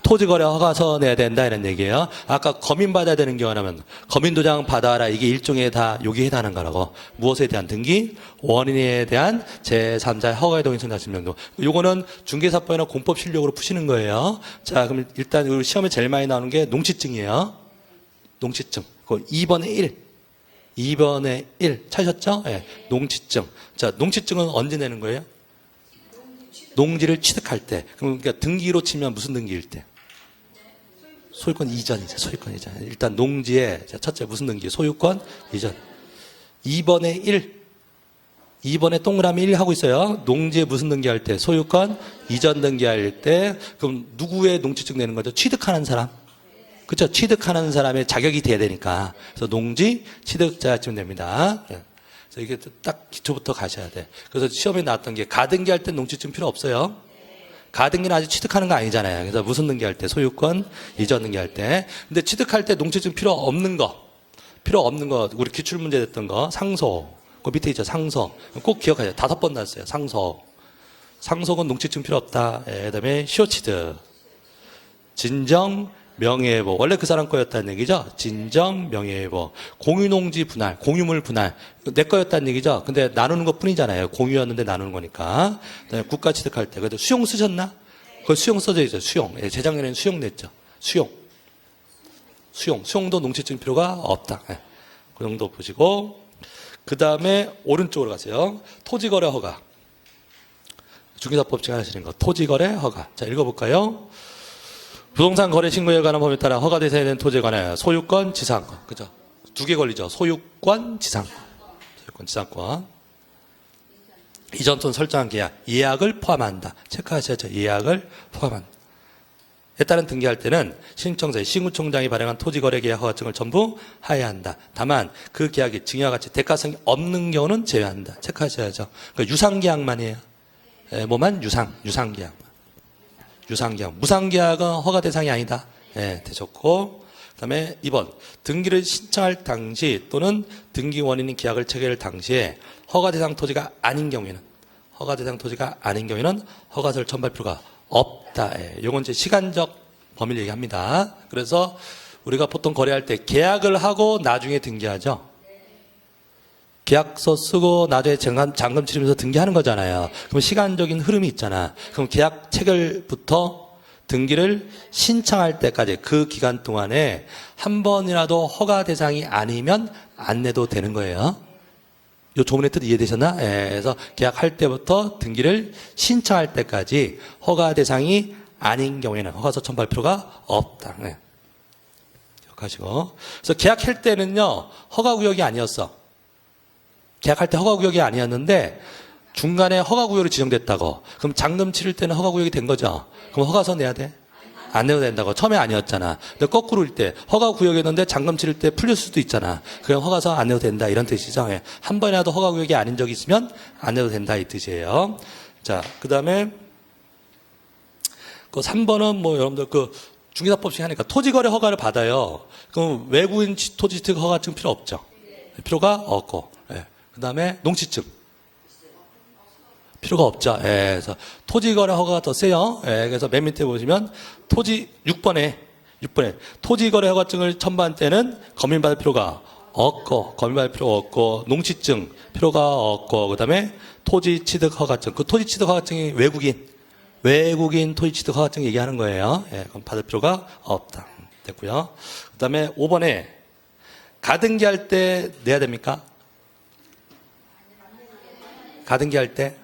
토지거래 허가서 내야 된다 이런 얘기예요. 아까 검인 받아야 되는 경우라면 검인도장 받아라 이게 일종의 다 여기에 해당하는 거라고. 무엇에 대한 등기? 원인에 대한 제3자의 허가에 동의 승낙 증명도. 요거는 중개사법이나 공법 실력으로 푸시는 거예요. 자, 그럼 일단 우리 시험에 제일 많이 나오는 게 농지증이에요. 농지증. 그 2번에 1. 2번에 1 찾으셨죠? 네. 농지증. 자, 농지증은 언제 내는 거예요? 농지를 취득할 때. 그럼 그러니까 등기로 치면 무슨 등기일 때? 소유권 이전이죠. 소유권 이전. 일단 농지에 첫째 무슨 등기? 소유권 이전. 2번에 1. 2번에 동그라미 1 하고 있어요. 농지에 무슨 등기할 때? 소유권 이전 등기할 때. 그럼 누구의 농지증 내는 거죠? 취득하는 사람. 그렇죠. 취득하는 사람의 자격이 돼야 되니까. 그래서 농지 취득자쯤 됩니다. 그래서 이게 딱 기초부터 가셔야 돼. 그래서 시험에 나왔던 게 가등기할 때 농지증 필요 없어요. 가등기는 아직 취득하는 거 아니잖아요. 그래서 무슨 등기할 때? 소유권 이전 등기할 때. 근데 취득할 때 농지증 필요 없는 거. 우리 기출문제 됐던 거. 상속. 그 밑에 있죠. 상속. 꼭 기억하세요. 5번 나왔어요. 상속. 상속은 농지증 필요 없다. 그다음에 시효취득. 진정 명예회복. 원래 그 사람 거였다는 얘기죠. 진정 명예회복. 공유농지 분할, 공유물 분할. 내 거였다는 얘기죠. 근데 나누는 것 뿐이잖아요. 공유였는데 나누는 거니까. 그다음에 국가 취득할 때. 그래도 수용 쓰셨나? 그 수용 써져 있죠. 수용. 예, 재작년에는 수용 냈죠. 수용도 농지증 필요가 없다. 예, 그 정도 보시고, 그 다음에 오른쪽으로 가세요. 토지거래 허가. 중개사법칙 하시는 거. 토지거래 허가. 자, 읽어볼까요? 부동산 거래 신고에 관한 법에 따라 허가 대상이 된 토지에 관해 소유권, 지상권. 그죠? 두 개 걸리죠. 소유권, 지상권. 지상권. 이전 또는 설정한 계약, 예약을 포함한다. 체크하셔야죠. 예약을 포함한다. 에 따른 등기할 때는 신청자의 시군총장이 발행한 토지거래 계약 허가증을 전부 하여야 한다. 다만 그 계약이 증여와 같이 대가성이 없는 경우는 제외한다. 체크하셔야죠. 그러니까 유상계약만이에요. 유상계약. 무상계약은 허가 대상이 아니다. 예, 되셨고. 그 다음에 2번. 등기를 신청할 당시 또는 등기 원인인 계약을 체결할 당시에 허가 대상 토지가 아닌 경우에는 허가서를 첨부할 필요가 없다. 예, 요건 이제 시간적 범위를 얘기합니다. 그래서 우리가 보통 거래할 때 계약을 하고 나중에 등기하죠. 계약서 쓰고 나중에 잔금 치르면서 등기하는 거잖아요. 그럼 시간적인 흐름이 있잖아. 그럼 계약 체결부터 등기를 신청할 때까지 그 기간 동안에 한 번이라도 허가 대상이 아니면 안 내도 되는 거예요. 요 조문의 뜻 이해되셨나? 예, 그래서 계약할 때부터 등기를 신청할 때까지 허가 대상이 아닌 경우에는 허가서 첨부할 필요가 없다. 예. 기억하시고. 그래서 계약할 때는요, 허가구역이 아니었어. 계약할 때 허가구역이 아니었는데 중간에 허가구역이 지정됐다고. 그럼 잔금 치를 때는 허가구역이 된 거죠. 그럼 허가서 내야 돼? 안 내도 된다고. 처음에 아니었잖아. 근데 거꾸로일 때 허가구역이었는데 잔금 치를 때 풀릴 수도 있잖아. 그럼 허가서 안 내도 된다. 이런 뜻이죠. 예. 한 번이라도 허가구역이 아닌 적이 있으면 안 내도 된다. 이 뜻이에요. 자, 그 다음에 그 3번은 뭐 여러분들 그 중개사법칙 하니까 토지거래 허가를 받아요. 그럼 외국인 토지취득 허가증 필요 없죠. 필요가 없고. 예. 그 다음에 농지증. 필요가 없죠. 예, 그래서 토지거래 허가가 더 세요. 예, 그래서 맨 밑에 보시면 6번에 토지거래 허가증을 첨부한 때는 검인받을 필요가 없고, 농지증 필요가 없고, 그 다음에 토지취득 허가증. 그 토지취득 허가증이 외국인 토지취득 허가증 얘기하는 거예요. 예, 그럼 받을 필요가 없다. 됐고요. 그 다음에 5번에 가등기할 때 내야 됩니까? 가등기할 때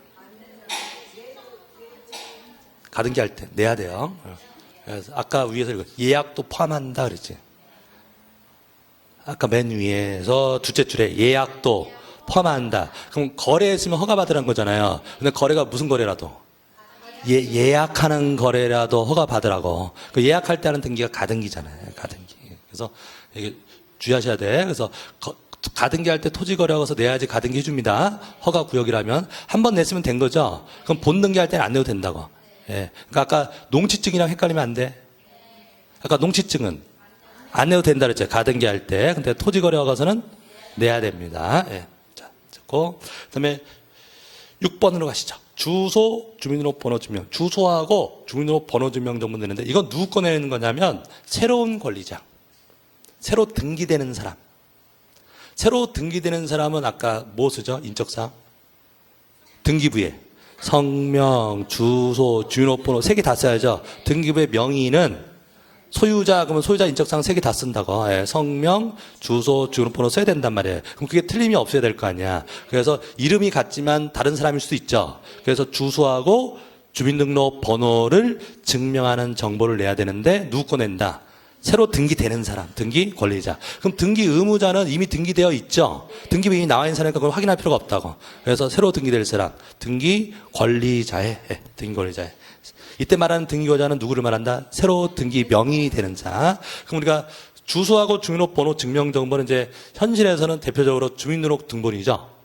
내야 돼요. 그래서 아까 위에서 예약도 포함한다 그랬지. 아까 맨 위에서 둘째 줄에 예약도 포함한다. 그럼 거래했으면 허가받으라는 거잖아요. 근데 거래가 무슨 거래라도 예약하는 거래라도 허가받으라고. 그 예약할 때 하는 등기가 가등기잖아요. 가등기. 그래서 이게 주의하셔야 돼. 그래서 가등기할 때 토지거래하고서 내야지 가등기 해줍니다. 허가구역이라면. 한 번 냈으면 된 거죠. 그럼 본등기할 때는 안 내도 된다고. 예. 그러니까 아까 농지증이랑 헷갈리면 안 돼. 아까 농지증은 안 내도 된다 그랬죠. 가등기할 때. 근데 토지거래허가서는 내야 됩니다. 예. 자, 됐고. 그 다음에 6번으로 가시죠. 주소, 주민등록번호 증명. 주소하고 주민등록번호 증명 정보 내는데 이건 누구 거 내는 거냐면 새로운 권리자. 새로 등기되는 사람. 새로 등기되는 사람은 아까 뭐 쓰죠? 인적사항? 등기부에 성명, 주소, 주민등록번호 3개 다 써야죠. 등기부의 명의는 소유자, 그러면 소유자 인적사항 3개 다 쓴다고. 예, 성명, 주소, 주민등록번호 써야 된단 말이에요. 그럼 그게 틀림이 없어야 될 거 아니야. 그래서 이름이 같지만 다른 사람일 수도 있죠. 그래서 주소하고 주민등록번호를 증명하는 정보를 내야 되는데 누구 거 낸다? 새로 등기되는 사람, 등기 권리자. 그럼 등기 의무자는 이미 등기되어 있죠. 등기부 이미 나와 있는 사람이니까 그걸 확인할 필요가 없다고. 그래서 새로 등기될 사람, 등기 권리자에, 등기 권리자에. 이때 말하는 등기 권리자는 누구를 말한다? 새로 등기 명의 되는 자. 그럼 우리가 주소하고 주민등록번호 증명정보는 이제 현실에서는 대표적으로 주민등록 등본이죠.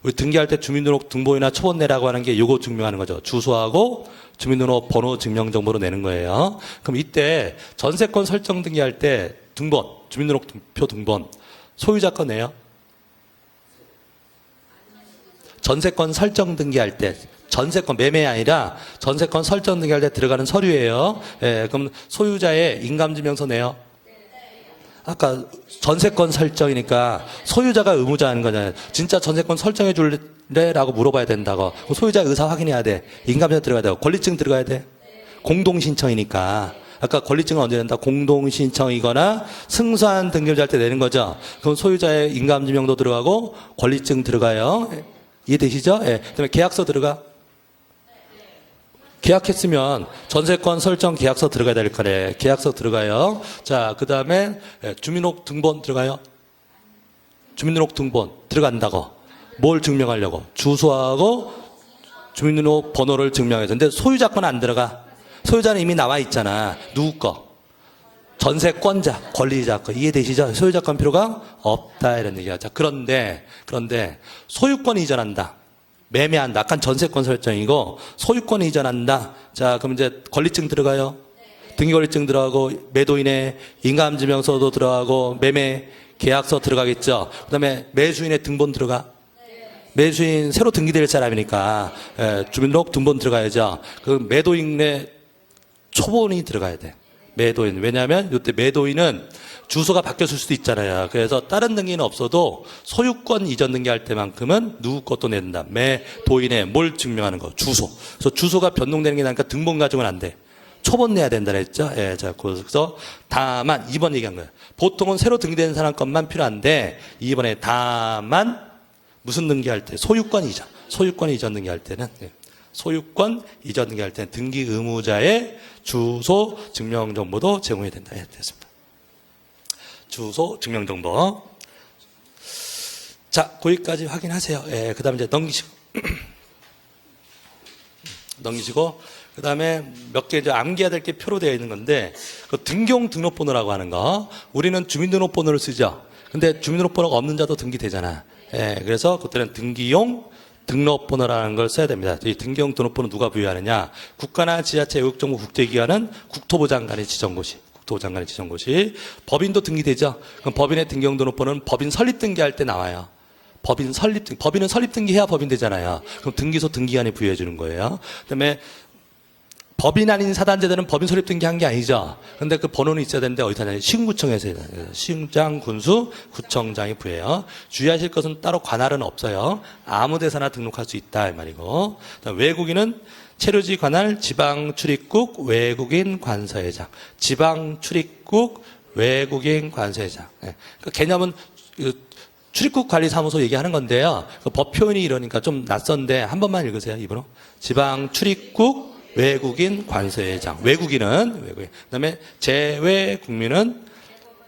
우리 등기할 때 주민등록 등본이나 초본내라고 하는 게 요거 증명하는 거죠. 주소하고 주민등록번호 증명정보로 내는 거예요. 그럼 이때 전세권 설정 등기할 때 등본, 주민등록표 등본, 소유자 거 내요? 전세권 설정 등기할 때, 전세권 매매 아니라 전세권 설정 등기할 때 들어가는 서류예요. 예, 그럼 소유자의 인감증명서 내요? 아까 전세권 설정이니까 소유자가 의무자인 거잖아요. 진짜 전세권 설정해 줄래? 라고 물어봐야 된다고. 소유자 의사 확인해야 돼. 인감증 들어가야 되고 권리증 들어가야 돼. 공동신청이니까. 아까 권리증은 언제 낸다? 공동신청이거나 승소한 등기부자 할 때 내는 거죠. 그럼 소유자의 인감증명도 들어가고 권리증 들어가요. 이해되시죠? 예. 그다음에 계약서 들어가. 계약했으면 전세권 설정 계약서 들어가야 될 거래. 계약서 들어가요. 자, 그다음에 주민등록번호 들어가요. 주민등록번호 들어간다고. 뭘 증명하려고? 주소하고 주민등록번호를 증명해서. 근데 소유자 건 안 들어가. 소유자는 이미 나와 있잖아. 누구 거? 전세권자, 권리자 거. 이해되시죠? 소유자 건 필요가 없다 이런 얘기야. 자, 그런데 소유권 이전한다. 매매한다. 약간 전세권 설정이고 소유권 이전한다. 자, 그럼 이제 권리증 들어가요. 등기권리증 들어가고 매도인의 인감증명서도 들어가고 매매 계약서 들어가겠죠. 그다음에 매수인의 등본 들어가. 매수인 새로 등기될 사람이니까 주민등록 등본 들어가야죠. 그 매도인의 초본이 들어가야 돼. 매도인. 왜냐하면 이때 매도인은 주소가 바뀌었을 수도 있잖아요. 그래서 다른 등기는 없어도 소유권 이전 등기할 때만큼은 누구 것도 낸다. 매도인의 뭘 증명하는 거? 주소. 그래서 주소가 변동되는 게 나니까 등본 가지고는 안 돼. 초본 내야 된다 그랬죠. 예, 자, 그래서 다만 2번 얘기한 거예요. 보통은 새로 등기된 사람 것만 필요한데 이번에 다만 무슨 등기할 때? 소유권 이전. 소유권 이전 등기할 때는 소유권 이전 등기할 때는 등기 의무자의 주소 증명정보도 제공해야 된다. 예, 됐습니다. 주소 증명정보. 자, 거기까지 확인하세요. 예, 그 다음에 이제 넘기시고. 넘기시고. 그 다음에 몇 개 이제 암기해야 될 게 표로 되어 있는 건데, 그 등기용 등록번호라고 하는 거. 우리는 주민등록번호를 쓰죠. 근데 주민등록번호가 없는 자도 등기되잖아. 예, 그래서 그때는 등기용 등록번호라는 걸 써야 됩니다. 이 등기용 등록번호 누가 부여하느냐? 국가나 지자체, 의혹정보 국제기관은 국토부 장관의 지정고시. 국토부 장관의 지정고시. 법인도 등기되죠. 그럼 법인의 등기용 등록번호는 법인 설립 등기할 때 나와요. 법인 설립 등기. 법인은 설립 등기해야 법인 되잖아요. 그럼 등기소 등기관이 부여해 주는 거예요. 그다음에 법인 아닌 사단제들은 법인 설립 등기한 게 아니죠. 근데 그 번호는 있어야 되는데 어디서 하냐? 시군구청에서 해요. 시장, 군수, 구청장이 부여해요. 주의하실 것은 따로 관할은 없어요. 아무 데서나 등록할 수 있다 이 말이고. 외국인은 체류지 관할 지방 출입국 외국인 관서회장. 지방 출입국 외국인 관서회장. 그 개념은 출입국 관리 사무소 얘기하는 건데요. 그 법 표현이 이러니까 좀 낯선데 한 번만 읽으세요. 이번호. 지방 출입국 외국인 관서회장. 외국인은 그다음에 재외 국민은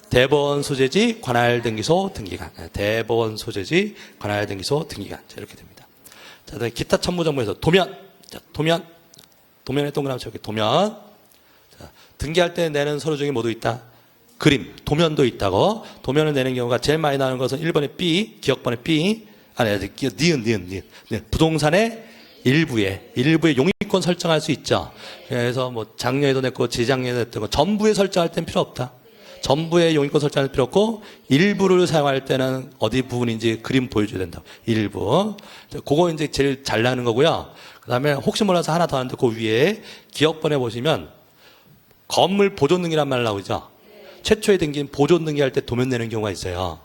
대법원 소재지 관할 등기소 등기관. 대법원 소재지 관할 등기소 등기관. 자, 이렇게 됩니다. 자, 그다음에 기타 첨부 정보에서 도면. 자, 도면에 동그라미 쳐볼게요. 도면. 자, 등기할 때 내는 서류 중에 모두 있다. 그림, 도면도 있다고. 도면을 내는 경우가 제일 많이 나오는 것은 1번의 B, 기억번의 B, 니은. 부동산의 일부에 용의권 설정할 수 있죠. 그래서 뭐 장려에도 냈고 재장려에도 냈고 전부에 설정할 땐 필요 없다. 전부에 용의권 설정할 필요 없고 일부를 사용할 때는 어디 부분인지 그림 보여줘야 된다. 일부. 그거 이제 제일 잘 나는 거고요. 그다음에 혹시 몰라서 하나 더 하는데 그 위에 기억번에 보시면 건물 보존 등기란 말 나오죠. 최초에 등기는 보존 등기할 때 도면 내는 경우가 있어요.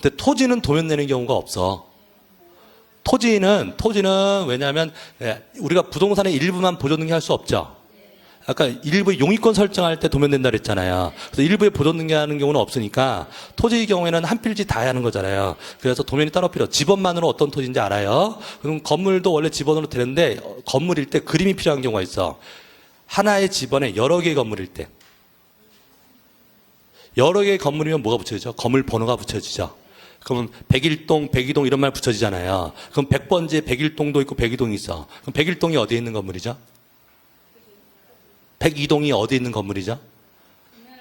근데 토지는 도면 내는 경우가 없어. 토지는 왜냐하면 우리가 부동산의 일부만 보존 등기할 수 없죠. 아까 일부 용의권 설정할 때 도면 된다 그랬잖아요. 그래서 일부에 보존 등기하는 경우는 없으니까 토지의 경우에는 한 필지 다 하는 거잖아요. 그래서 도면이 따로 필요. 지번만으로 어떤 토지인지 알아요. 그럼 건물도 원래 지번으로 되는데 건물일 때 그림이 필요한 경우가 있어. 하나의 지번에 여러 개의 건물일 때. 여러 개의 건물이면 뭐가 붙여지죠? 건물 번호가 붙여지죠. 그러면 101동, 102동 이런 말 붙여지잖아요. 그럼 100번지에 101동도 있고 102동이 있어. 그럼 101동이 어디에 있는 건물이죠? 102동이 어디에 있는 건물이죠?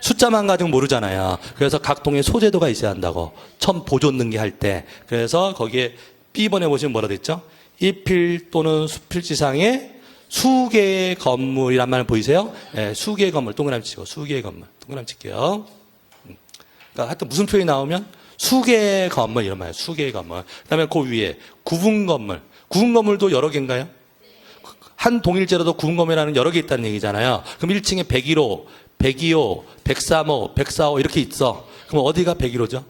숫자만 가지고 모르잖아요. 그래서 각 동에 소재도가 있어야 한다고. 처음 보존 등기할 때. 그래서 거기에 B번에 보시면 뭐라 됐죠? 1필 또는 수필지상의 수개의 건물이란 말 보이세요? 네, 수개의 건물. 동그라미 치고 수개의 건물. 동그라미 칠게요. 그러니까 하여튼 무슨 표현이 나오면 수개의 건물 이런 말이에요. 수개의 건물. 그다음에 그 위에 구분 건물. 구분 건물도 여러 개인가요? 한 동일제로도 구분 건물이라는 여러 개 있다는 얘기잖아요. 그럼 1층에 101호, 102호, 103호, 104호 이렇게 있어. 그럼 어디가 101호죠?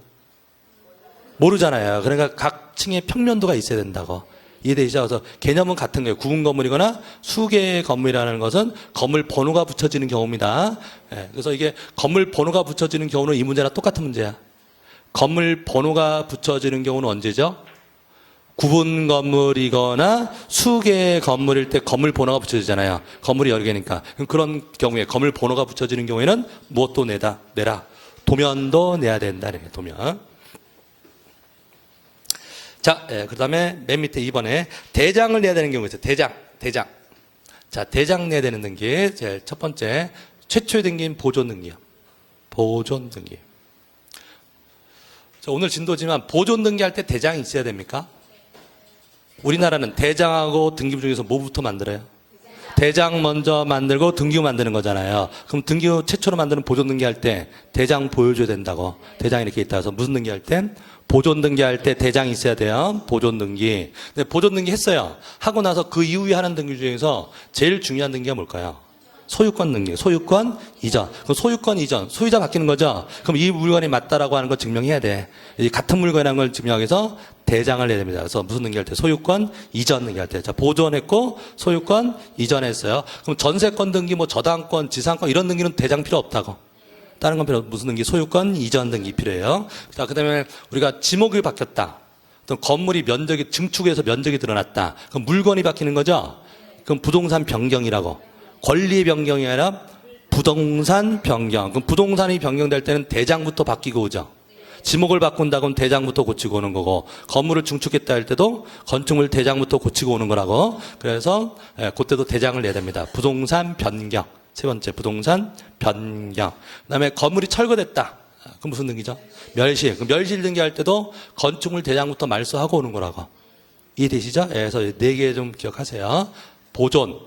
모르잖아요. 그러니까 각 층에 평면도가 있어야 된다고. 이해되시죠? 그래서 개념은 같은 거예요. 구분 건물이거나 수개의 건물이라는 것은 건물 번호가 붙여지는 경우입니다. 예, 그래서 이게 건물 번호가 붙여지는 경우는 이 문제랑 똑같은 문제야. 건물 번호가 붙여지는 경우는 언제죠? 구분 건물이거나 수개의 건물일 때 건물 번호가 붙여지잖아요. 건물이 여러 개니까. 그런 경우에 건물 번호가 붙여지는 경우에는 무엇도 내라. 도면도 내야 된다. 도면. 자, 그 다음에 맨 밑에 2번에 대장을 내야 되는 경우가 있어요. 대장. 자, 대장 내야 되는 등기. 제일 첫 번째, 최초의 등기인 보존 등기요. 보존 등기. 자, 오늘 진도지만 보존 등기할 때 대장이 있어야 됩니까? 우리나라는 대장하고 등기부 중에서 뭐부터 만들어요? 대장 먼저 만들고 등기부 만드는 거잖아요. 그럼 등기부 최초로 만드는 보존 등기할 때 대장 보여줘야 된다고. 대장이 이렇게 있다 해서 무슨 등기할 때? 보존 등기할 때 대장이 있어야 돼요. 보존 등기. 근데 보존 등기 했어요. 하고 나서 그 이후에 하는 등기 중에서 제일 중요한 등기가 뭘까요? 소유권 등기, 소유권 이전. 그럼 소유권 이전, 소유자 바뀌는 거죠? 그럼 이 물건이 맞다라고 하는 걸 증명해야 돼. 이 같은 물건이라는 걸 증명하기 위해서 대장을 내야 됩니다. 그래서 무슨 등기할 때? 소유권 이전 등기할 때. 자, 보존했고 소유권 이전했어요. 그럼 전세권 등기, 뭐 저당권, 지상권 이런 등기는 대장 필요 없다고. 다른 건 필요 없고 무슨 등기? 소유권 이전 등기 필요해요. 자, 그다음에 우리가 지목이 바뀌었다. 또 건물이 면적이 증축해서 면적이 드러났다. 그럼 물건이 바뀌는 거죠? 그럼 부동산 변경이라고. 권리 변경이 아니라 부동산 변경. 그럼 부동산이 변경될 때는 대장부터 바뀌고 오죠. 지목을 바꾼다고 하면 대장부터 고치고 오는 거고, 건물을 증축했다 할 때도 건축물 대장부터 고치고 오는 거라고. 그래서 그때도 대장을 내야 됩니다. 부동산 변경. 세 번째, 부동산 변경. 그다음에 건물이 철거됐다. 그럼 무슨 등기죠? 멸실. 그럼 멸실 등기할 때도 건축물 대장부터 말소하고 오는 거라고. 이해되시죠? 그래서 4개 좀 기억하세요. 보존,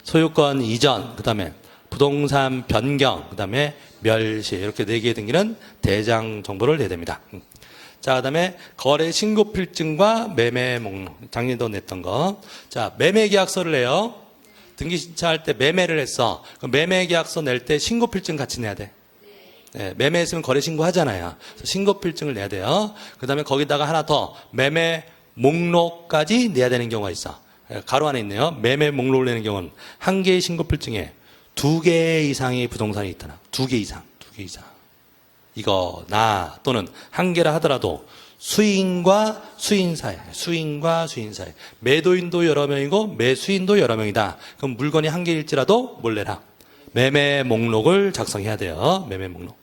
소유권 이전, 그 다음에 부동산 변경, 그 다음에 멸실. 이렇게 4개의 등기는 대장 정보를 내야 됩니다. 자, 그 다음에 거래 신고 필증과 매매 목록. 작년도 냈던 거. 자, 매매 계약서를 내요. 등기 신청할 때 매매를 했어. 그럼 매매 계약서 낼 때 신고 필증 같이 내야 돼. 네, 매매했으면 거래 신고 하잖아요. 신고 필증을 내야 돼요. 그 다음에 거기다가 하나 더 매매 목록까지 내야 되는 경우가 있어. 가로 안에 있네요. 매매 목록을 내는 경우는 한 개의 신고필증에 2개 이상의 부동산이 있다나 2개 이상. 이거 또는 한 개라 하더라도 수인과 수인 사이. 매도인도 여러 명이고 매수인도 여러 명이다. 그럼 물건이 한 개일지라도 뭘 내라? 매매 목록을 작성해야 돼요. 매매 목록.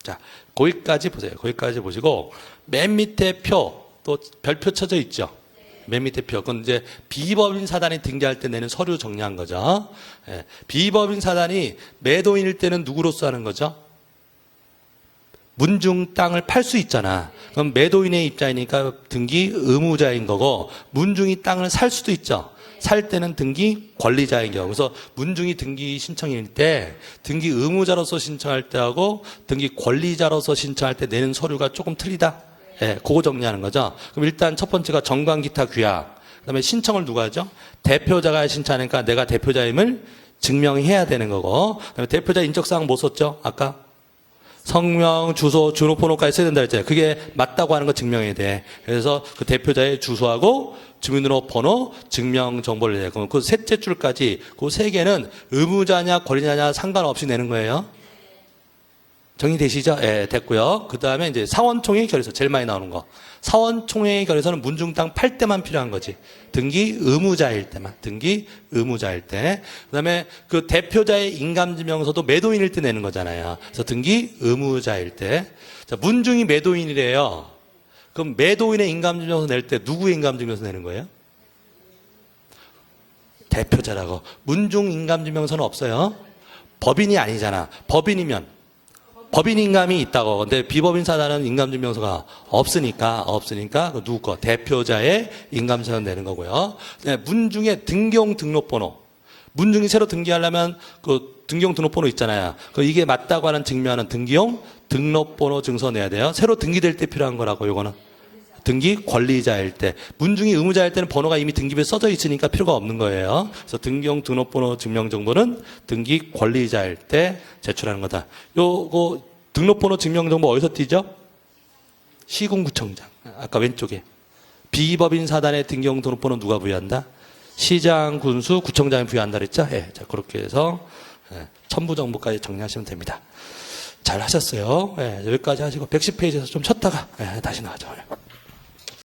자, 거기까지 보세요. 거기까지 보시고 맨 밑에 표, 또 별표 쳐져 있죠. 맨 밑에 표. 그건 이제 비법인 사단이 등기할 때 내는 서류 정리한 거죠. 예. 비법인 사단이 매도인일 때는 누구로서 하는 거죠? 문중 땅을 팔 수 있잖아. 그럼 매도인의 입장이니까 등기 의무자인 거고, 문중이 땅을 살 수도 있죠. 살 때는 등기 권리자인 경우. 그래서 문중이 등기 신청일 때 등기 의무자로서 신청할 때하고 등기 권리자로서 신청할 때 내는 서류가 조금 틀리다. 예, 그거 정리하는 거죠. 그럼 일단 첫 번째가 정관 기타 규약. 그다음에 신청을 누가 하죠? 대표자가 신청하니까 내가 대표자임을 증명해야 되는 거고. 그다음에 대표자 인적사항 뭐 썼죠? 아까 성명, 주소, 주민번호까지 써야 된다 했잖아요. 그게 맞다고 하는 거 증명해야 돼. 그래서 그 대표자의 주소하고 주민번호, 증명 정보를 내요. 그럼 그 셋째 줄까지 그 3개는 의무자냐 권리자냐 상관없이 내는 거예요. 정리되시죠? 예, 됐고요. 그 다음에 이제 사원총회 결의서, 제일 많이 나오는 거. 사원총회 결의서는 문중 땅 팔 때만 필요한 거지. 등기 의무자일 때만. 등기 의무자일 때. 그 다음에 그 대표자의 인감증명서도 매도인일 때 내는 거잖아요. 그래서 등기 의무자일 때. 자, 문중이 매도인이래요. 그럼 매도인의 인감증명서 낼 때 누구의 인감증명서 내는 거예요? 대표자라고. 문중 인감증명서는 없어요. 법인이 아니잖아. 법인이면 법인 인감이 있다고. 근데 비법인 사단은 인감증명서가 없으니까 그 누구 거? 대표자의 인감증명서 내는 거고요. 네, 문중의 등기용 등록번호. 문중이 새로 등기하려면 그 등기용 등록번호 있잖아요. 그 이게 맞다고 하는 증명하는 등기용 등록번호 증서 내야 돼요. 새로 등기될 때 필요한 거라고. 요거는 등기 권리자일 때. 문중이 의무자일 때는 번호가 이미 등기부에 써져 있으니까 필요가 없는 거예요. 그래서 등기용 등록번호 증명정보는 등기 권리자일 때 제출하는 거다. 요거 등록번호 증명정보 어디서 띄죠? 시군구청장. 아까 왼쪽에. 비법인 사단의 등기용 등록번호 누가 부여한다? 시장, 군수, 구청장이 부여한다 그랬죠? 예. 자, 그렇게 해서 첨부 정보까지 정리하시면 됩니다. 잘 하셨어요. 예, 여기까지 하시고 110페이지에서 좀 쉬었다가 다시 나가죠.